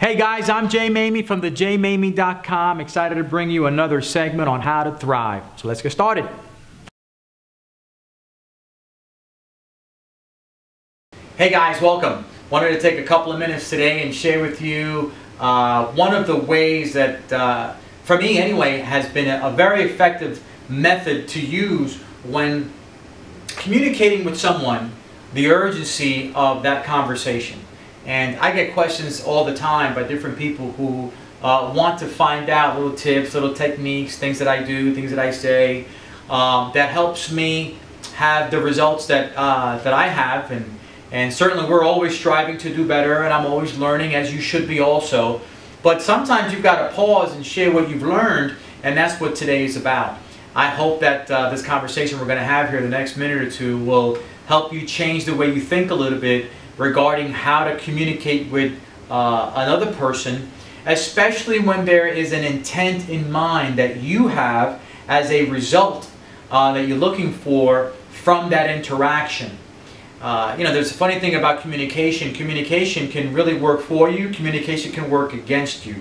Hey guys, I'm Jay Mamie from thejmamie.com. Excited to bring you another segment on how to thrive. So let's get started. Hey guys, welcome. Wanted to take a couple of minutes today and share with you one of the ways that, for me anyway, has been a very effective method to use when communicating with someone the urgency of that conversation. And I get questions all the time by different people who want to find out little tips, little techniques, things that I do, things that I say, that helps me have the results that I have. And certainly we're always striving to do better, and I'm always learning, as you should be also. But sometimes you've got to pause and share what you've learned, and that's what today is about. I hope that this conversation we're going to have here in the next minute or two will help you change the way you think a little bit regarding how to communicate with another person, especially when there is an intent in mind that you have as a result that you're looking for from that interaction. You know, there's a funny thing about communication. Communication can really work for you. Communication can work against you.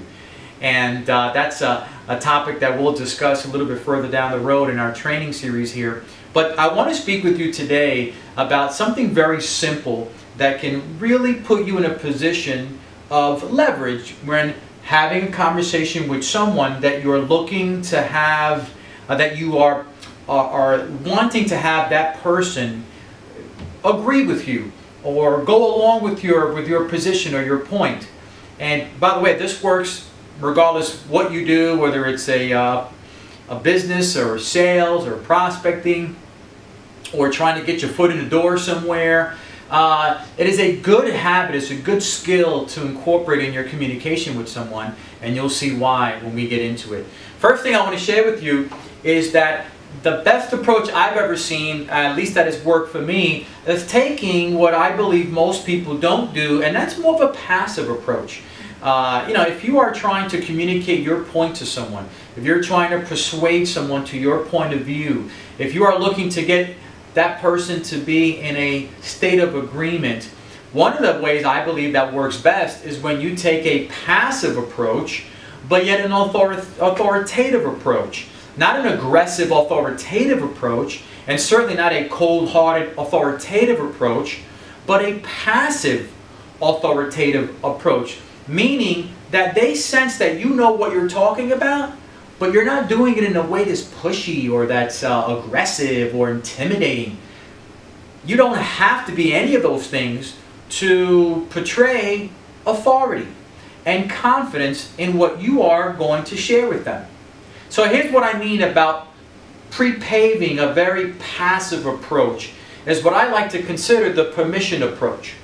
And that's a topic that we'll discuss a little bit further down the road in our training series here. But I want to speak with you today about something very simple that can really put you in a position of leverage when having a conversation with someone that you're looking to have, that you are wanting to have that person agree with you or go along with your position or your point. And by the way, this works regardless what you do, whether it's a business or sales or prospecting or trying to get your foot in the door somewhere. It is a good habit, it's a good skill to incorporate in your communication with someone, and you'll see why when we get into it. First thing I want to share with you is that the best approach I've ever seen, at least that has worked for me, is taking what I believe most people don't do, and that's more of a passive approach. You know, if you are trying to communicate your point to someone, if you're trying to persuade someone to your point of view, if you are looking to get that person to be in a state of agreement, one of the ways I believe that works best is when you take a passive approach, but yet an authoritative approach. Not an aggressive authoritative approach, and certainly not a cold-hearted authoritative approach, but a passive authoritative approach. Meaning that they sense that you know what you're talking about, but you're not doing it in a way that's pushy or that's aggressive or intimidating. You don't have to be any of those things to portray authority and confidence in what you are going to share with them. So here's what I mean about pre-paving a very passive approach, is what I like to consider the permission approach.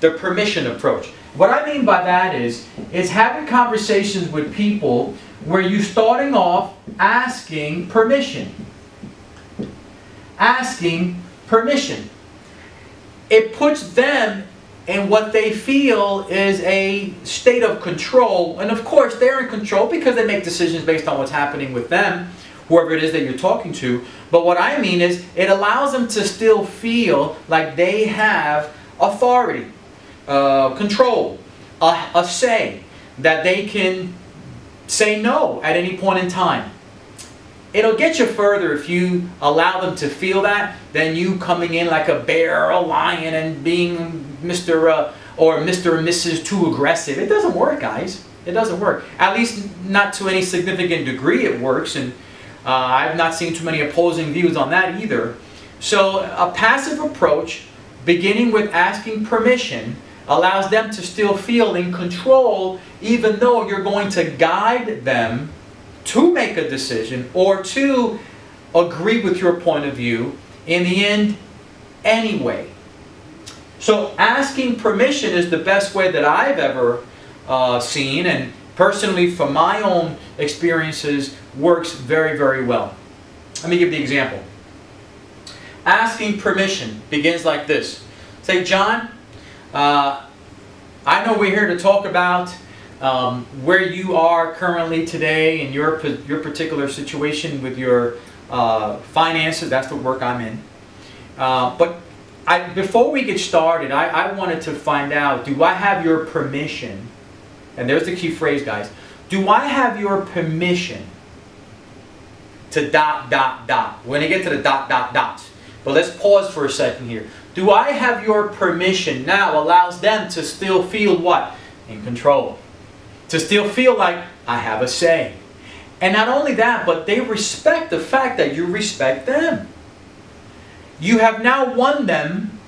The permission approach. What I mean by that is having conversations with people where you're starting off asking permission. Asking permission. It puts them in what they feel is a state of control. And of course, they're in control because they make decisions based on what's happening with them, whoever it is that you're talking to. But what I mean is it allows them to still feel like they have authority. Control, a say, that they can say no at any point in time. It'll get you further if you allow them to feel that than you coming in like a bear or a lion and being Mr. or Mr. and Mrs. too aggressive. It doesn't work, guys. It doesn't work. At least not to any significant degree it works, and I've not seen too many opposing views on that either. So a passive approach, beginning with asking permission, allows them to still feel in control, even though you're going to guide them to make a decision or to agree with your point of view in the end anyway. So asking permission is the best way that I've ever seen, and personally from my own experiences works very, very well. Let me give the example. Asking permission begins like this. Say, John, I know we're here to talk about where you are currently today in your particular situation with your finances. That's the work I'm in. But before we get started, I wanted to find out, do I have your permission and there's the key phrase, guys, do I have your permission to ... We're going to get to the ... dots. But let's pause for a second here. Do I have your permission now allows them to still feel what? In control. To still feel like I have a say. And not only that, but they respect the fact that you respect them. You have now won them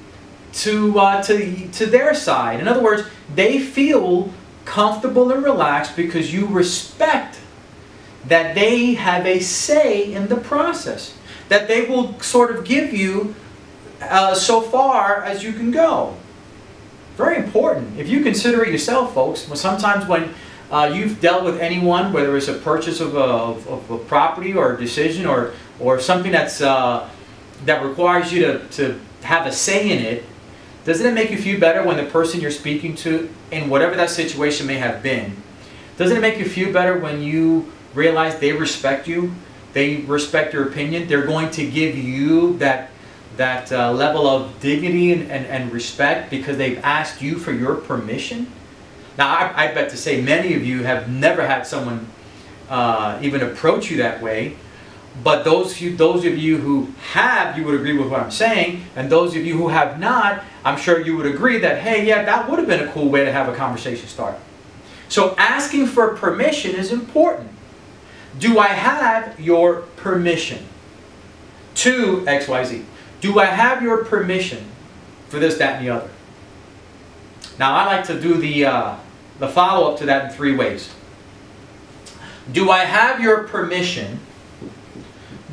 to their side. In other words, they feel comfortable and relaxed because you respect that they have a say in the process. That they will sort of give you so far as you can go. Very important. If you consider it yourself, folks, sometimes when you've dealt with anyone, whether it's a purchase of a property or a decision or something that's that requires you to have a say in it, doesn't it make you feel better when the person you're speaking to, in whatever that situation may have been, doesn't it make you feel better when you realize they respect you, they respect your opinion, they're going to give you that level of dignity and respect because they've asked you for your permission? Now, I bet to say many of you have never had someone even approach you that way. But those of you who have, you would agree with what I'm saying. And those of you who have not, I'm sure you would agree that, hey, yeah, that would have been a cool way to have a conversation start. So asking for permission is important. Do I have your permission to XYZ? Do I have your permission for this, that, and the other? Now, I like to do the follow-up to that in 3 ways. Do I have your permission?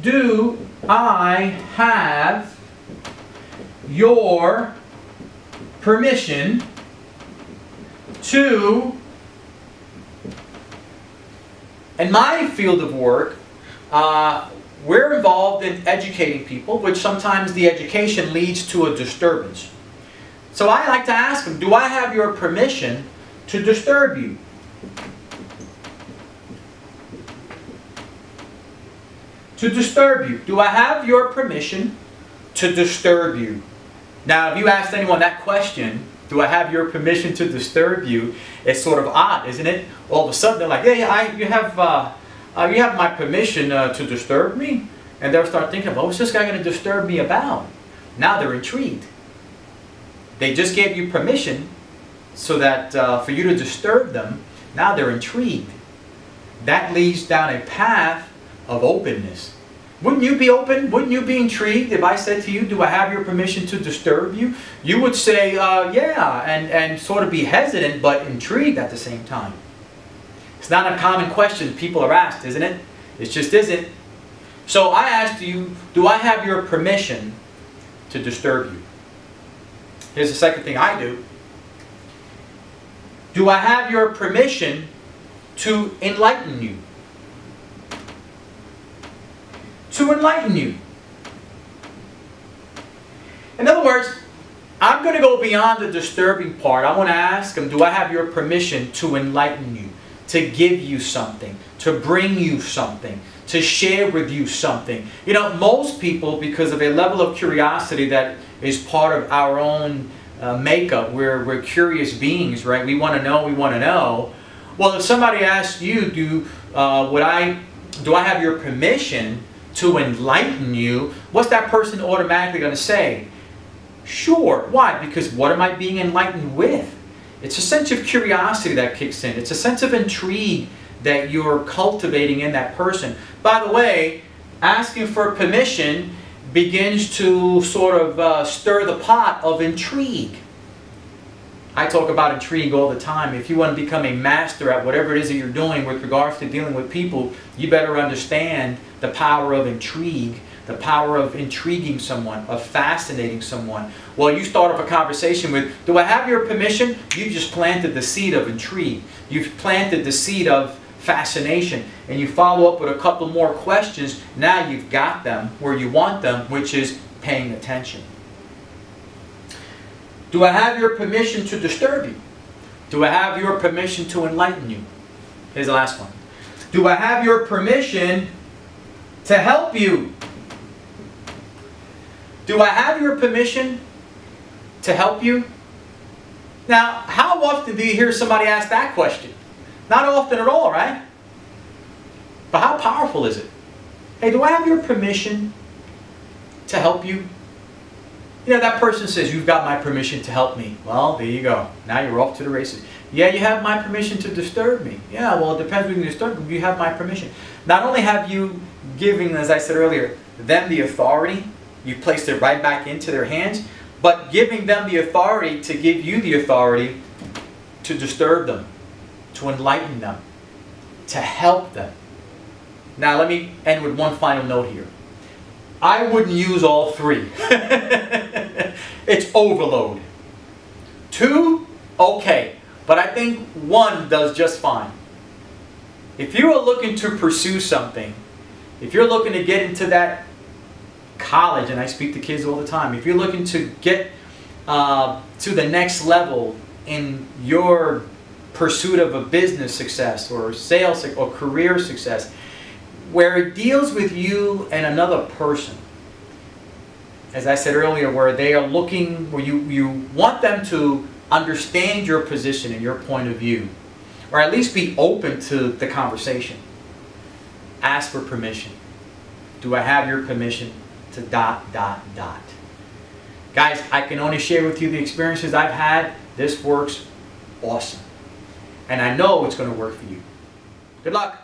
Do I have your permission to... In my field of work, we're involved in educating people, which sometimes the education leads to a disturbance. So I like to ask them, do I have your permission to disturb you? To disturb you. Do I have your permission to disturb you? Now, if you asked anyone that question, do I have your permission to disturb you? It's sort of odd, isn't it? All of a sudden, they're like, yeah, you have my permission to disturb me? And they'll start thinking, well, what's this guy going to disturb me about? Now they're intrigued. They just gave you permission so that for you to disturb them. Now they're intrigued. That leads down a path of openness. Wouldn't you be open? Wouldn't you be intrigued if I said to you, do I have your permission to disturb you? You would say, yeah, and sort of be hesitant but intrigued at the same time. It's not a common question people are asked, isn't it? It just isn't. So I asked you, do I have your permission to disturb you? Here's the second thing I do. Do I have your permission to enlighten you? To enlighten you. In other words, I'm going to go beyond the disturbing part. I want to ask them, do I have your permission to enlighten you? To give you something, to bring you something, to share with you something. You know, most people, because of a level of curiosity that is part of our own makeup, we're curious beings, right? We want to know, we want to know. Well, if somebody asks you, do I have your permission to enlighten you, what's that person automatically going to say? Sure. Why? Because what am I being enlightened with? It's a sense of curiosity that kicks in. It's a sense of intrigue that you're cultivating in that person. By the way, asking for permission begins to sort of stir the pot of intrigue. I talk about intrigue all the time. If you want to become a master at whatever it is that you're doing with regards to dealing with people, you better understand the power of intrigue, the power of intriguing someone, of fascinating someone. Well, you start off a conversation with, do I have your permission? You just planted the seed of intrigue. You've planted the seed of fascination. And you follow up with a couple more questions. Now you've got them where you want them, which is paying attention. Do I have your permission to disturb you? Do I have your permission to enlighten you? Here's the last one. Do I have your permission to help you? Do I have your permission to help you? Now, how often do you hear somebody ask that question? Not often at all, right? But how powerful is it? Hey, do I have your permission to help you? You know, that person says, you've got my permission to help me. Well, there you go. Now you're off to the races. Yeah, you have my permission to disturb me. Yeah, well, it depends when you disturb me. You have my permission. Not only have you given, as I said earlier, them the authority, you placed it right back into their hands, but giving them the authority to give you the authority to disturb them, to enlighten them, to help them. Now, let me end with one final note here. I wouldn't use all three. It's overload. 2, okay. But I think 1 does just fine. If you are looking to pursue something, if you're looking to get into that college, and I speak to kids all the time, if you're looking to get to the next level in your pursuit of a business success or sales or career success, where it deals with you and another person, as I said earlier, where they are looking, where you want them to understand your position and your point of view, or at least be open to the conversation. Ask for permission. Do I have your permission to ... Guys, I can only share with you the experiences I've had. This works awesome. And I know it's going to work for you. Good luck.